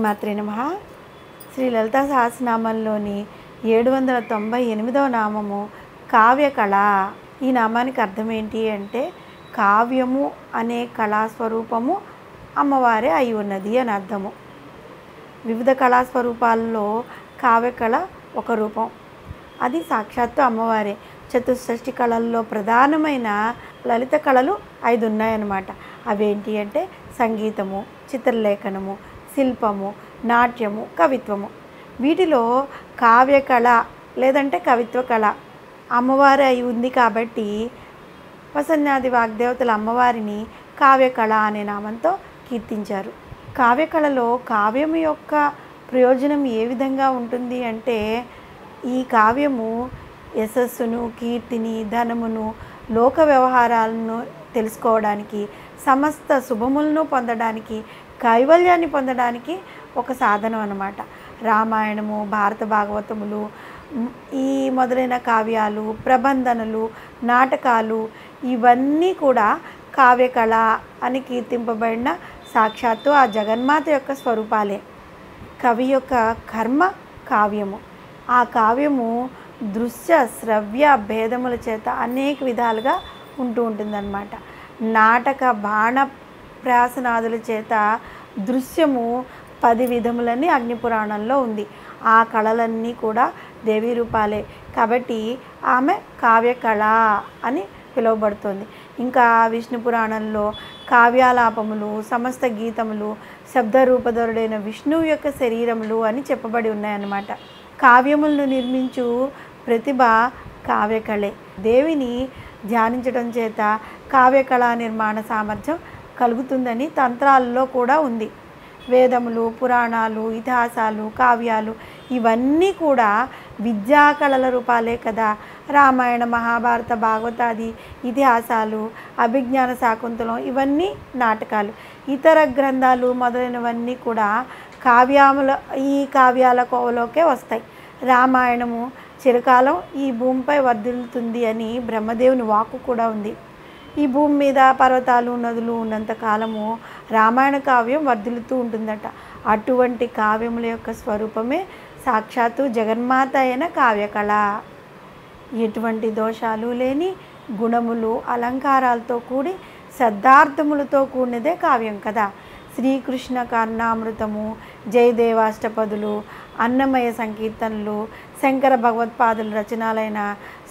శ్రీమాత్రే నమః. శ్రీ లలితా సహస్రనామంలోని 798వ నామము కావ్యకళ. ఈ నామానికి అర్థం ఏంటి అంటే కావ్యము అనే కళాస్వరూపము అమ్మవారే అయి ఉన్నది అని అర్థము. వివిధ కళాస్వరూపాల్లో కావ్యకళ ఒక రూపం, అది సాక్షాత్తు అమ్మవారే. చతుషష్ఠి కళల్లో ప్రధానమైన లలిత కళలు 5 ఉన్నాయన్నమాట. అవేంటి అంటే సంగీతము, చిత్రలేఖనము, శిల్పము, నాట్యము, కవిత్వము. వీటిలో కావ్యకళ లేదంటే కవిత్వ కళ అమ్మవారి అయి ఉంది కాబట్టి వసన్యాది వాగ్దేవతల అమ్మవారిని కావ్యకళ అనే నామంతో కీర్తించారు. కావ్యకళలో కావ్యము యొక్క ప్రయోజనం ఏ విధంగా ఉంటుంది అంటే ఈ కావ్యము యశస్సును, కీర్తిని, ధనమును, లోక వ్యవహారాలను తెలుసుకోవడానికి, సమస్త శుభములను పొందడానికి, కైవల్యాన్ని పొందడానికి ఒక సాధనం అన్నమాట. రామాయణము, భారత భాగవతములు, ఈ మొదలైన కావ్యాలు, ప్రబంధనలు, నాటకాలు ఇవన్నీ కూడా కావ్యకళ అని కీర్తింపబడిన సాక్షాత్తు ఆ జగన్మాత యొక్క స్వరూపాలే. కవి యొక్క కర్మ కావ్యము. ఆ కావ్యము దృశ్య శ్రవ్య భేదముల చేత అనేక విధాలుగా ఉంటుందన్నమాట. నాటక బాణ ప్రాసనాదుల చేత దృశ్యము 10 విధములని అగ్నిపురాణంలో ఉంది. ఆ కళలన్నీ కూడా దేవీ రూపాలే కాబట్టి ఆమె కావ్యకళ అని పిలువబడుతుంది. ఇంకా విష్ణు పురాణంలో కావ్యాలాపములు, సమస్త గీతములు, శబ్దరూపధరుడైన విష్ణువు యొక్క శరీరములు అని చెప్పబడి ఉన్నాయన్నమాట. కావ్యములను నిర్మించు ప్రతిభ కావ్యకళే. దేవిని ధ్యానించడం చేత కావ్యకళా నిర్మాణ సామర్థ్యం కలుగుతుందని తంత్రాల్లో కూడా ఉంది. వేదములు, పురాణాలు, ఇతిహాసాలు, కావ్యాలు ఇవన్నీ కూడా విద్యాకళల రూపాలే కదా. రామాయణ, మహాభారత, భాగవతాది ఇతిహాసాలు, అభిజ్ఞాన శాకుంతలం ఇవన్నీ నాటకాలు. ఇతర గ్రంథాలు మొదలైనవన్నీ కూడా ఈ కావ్యాల కోవలోకే వస్తాయి. రామాయణము చిరకాలం ఈ భూమిపై వర్ధిల్లుతుంది అని బ్రహ్మదేవుని వాక్కు కూడా ఉంది. ఈ భూమి మీద పర్వతాలు, నదులు ఉన్నంత కాలము రామాయణ కావ్యం వర్ధిల్లుతూ ఉంటుందట. అటువంటి కావ్యముల యొక్క స్వరూపమే సాక్షాత్తు జగన్మాత అయిన కావ్యకళ. ఎటువంటి దోషాలు లేని గుణములు, అలంకారాలతో కూడి శబ్దార్థములతో కూడినదే కావ్యం కదా. శ్రీకృష్ణ కర్ణామృతము, జయదేవాష్టపదులు, అన్నమయ సంకీర్తనలు, శంకర భగవత్పాదుల రచనలైన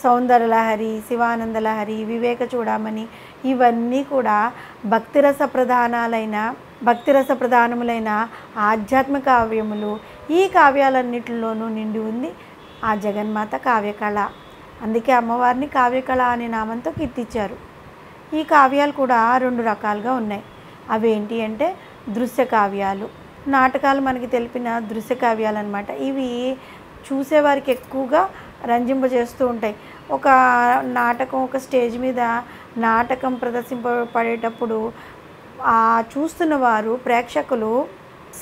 సౌందర్యలహరి, శివానందలహరి, వివేక చూడమని ఇవన్నీ కూడా భక్తిరస ప్రధానములైన ఆధ్యాత్మిక కావ్యములు. ఈ కావ్యాలన్నిటిలోనూ నిండి ఉంది ఆ జగన్మాత కావ్యకళ. అందుకే అమ్మవారిని కావ్యకళ అనే నామంతో కీర్తించారు. ఈ కావ్యాలు కూడా 2 రకాలుగా ఉన్నాయి. అవేంటి అంటే దృశ్య కావ్యాలు, నాటకాలు మనకి తెలిపిన దృశ్య కావ్యాలు అన్నమాట. ఇవి చూసేవారికి ఎక్కువగా రంజింపజేస్తూ ఉంటాయి. ఒక నాటకం, ఒక స్టేజ్ మీద నాటకం ప్రదర్శింపబడేటప్పుడు ఆ చూస్తున్న వారు, ప్రేక్షకులు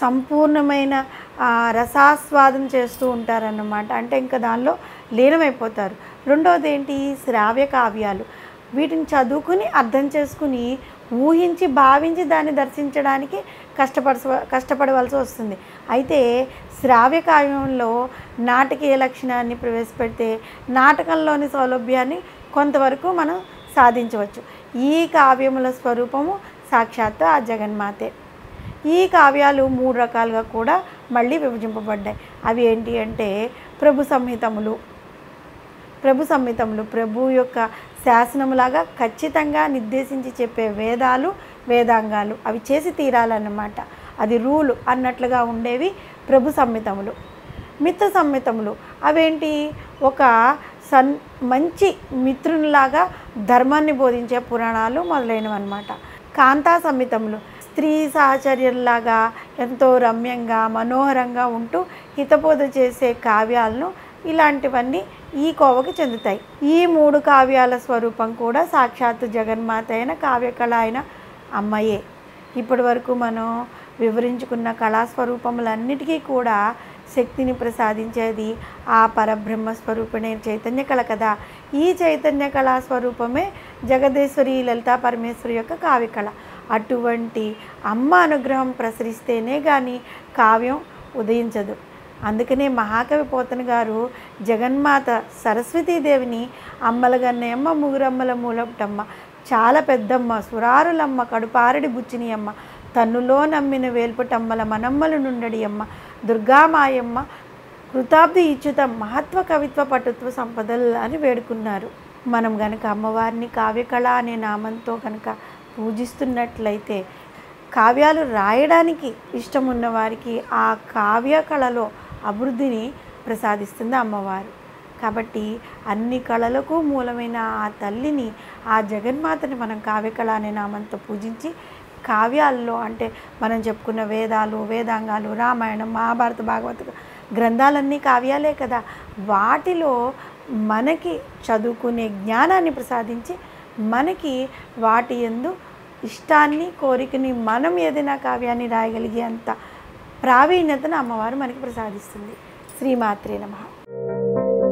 సంపూర్ణమైన రసాస్వాదం చేస్తూ ఉంటారన్నమాట. అంటే ఇంకా దానిలో లీనమైపోతారు. రెండవది ఏంటి, శ్రావ్య కావ్యాలు. వీటిని చదువుకుని అర్థం చేసుకుని ఊహించి భావించి దాన్ని దర్శించడానికి కష్టపడవలసి వస్తుంది. అయితే శ్రావ్య కావ్యంలో నాటకీయ లక్షణాన్ని ప్రవేశపెడితే నాటకంలోని సౌలభ్యాన్ని కొంతవరకు మనం సాధించవచ్చు. ఈ కావ్యముల స్వరూపము సాక్షాత్తు ఆ జగన్మాతే. ఈ కావ్యాలు 3 రకాలుగా కూడా మళ్ళీ విభజింపబడ్డాయి. అవి ఏంటి అంటే ప్రభు సంహితములు. ప్రభు యొక్క శాసనములాగా ఖచ్చితంగా నిర్దేశించి చెప్పే వేదాలు, వేదాంగాలు అవి చేసి తీరాలన్నమాట. అది రూలు అన్నట్లుగా ఉండేవి ప్రభు సంహితములు. మిత్ర సంహితములు అవేంటి, ఒక మంచి మిత్రునిలాగా ధర్మాన్ని బోధించే పురాణాలు మొదలైనవి అన్నమాట. కాంతా సంహితములు స్త్రీ సహచర్యంలాగా ఎంతో రమ్యంగా, మనోహరంగా ఉంటూ హితబోధ చేసే కావ్యాలను ఇలాంటివన్నీ ఈ కోవకి చెందుతాయి. ఈ 3 కావ్యాల స్వరూపం కూడా సాక్షాత్తు జగన్మాత అయిన కావ్యకళ అయిన అమ్మయే. ఇప్పటి వరకు మనం వివరించుకున్న కళాస్వరూపములన్నిటికీ కూడా శక్తిని ప్రసాదించేది ఆ పరబ్రహ్మ స్వరూపిణి చైతన్య కళ కదా. ఈ చైతన్య కళా స్వరూపమే జగదేశ్వరి లలితా పరమేశ్వరి యొక్క కావ్యకళ. అటువంటి అమ్మ అనుగ్రహం ప్రసరిస్తేనే కానీ కావ్యం ఉదయించదు. అందుకనే మహాకవి పోతన గారు జగన్మాత సరస్వతీదేవిని అమ్మలగన్నయమ్మ ముగురమ్మల మూలటమ్మ, చాలా పెద్దమ్మ, సురారులమ్మ, కడుపారడి బుచ్చిని అమ్మ, తన్నులో నమ్మిన వేల్పుటమ్మల మనమ్మలు నుండడి అమ్మ, దుర్గామాయమ్మ, కృతాబ్ది ఇచ్యుతం, మహత్వ కవిత్వ పటుత్వ సంపదలు అని వేడుకున్నారు. మనం గనక అమ్మవారిని కావ్యకళ అనే నామంతో కనుక పూజిస్తున్నట్లయితే, కావ్యాలు రాయడానికి ఇష్టం ఉన్న వారికి ఆ కావ్య కళలో అభివృద్ధిని ప్రసాదిస్తుంది అమ్మవారు. కాబట్టి అన్ని కళలకు మూలమైన ఆ తల్లిని, ఆ జగన్మాతని మనం కావ్యకళ అనే నామంతో పూజించి, కావ్యాల్లో అంటే మనం చెప్పుకున్న వేదాలు, వేదాంగాలు, రామాయణం, మహాభారత, భాగవత గ్రంథాలన్నీ కావ్యాలే కదా, వాటిలో మనకి చదువుకునే జ్ఞానాన్ని ప్రసాదించి మనకి వాటి యందు ఇష్టాన్ని, కోరికని, మనం ఏదైనా కావ్యాన్ని రాయగలిగే అంత ప్రావీణ్యతను అమ్మవారు మనకి ప్రసాదిస్తుంది. శ్రీమాత్రే నమః.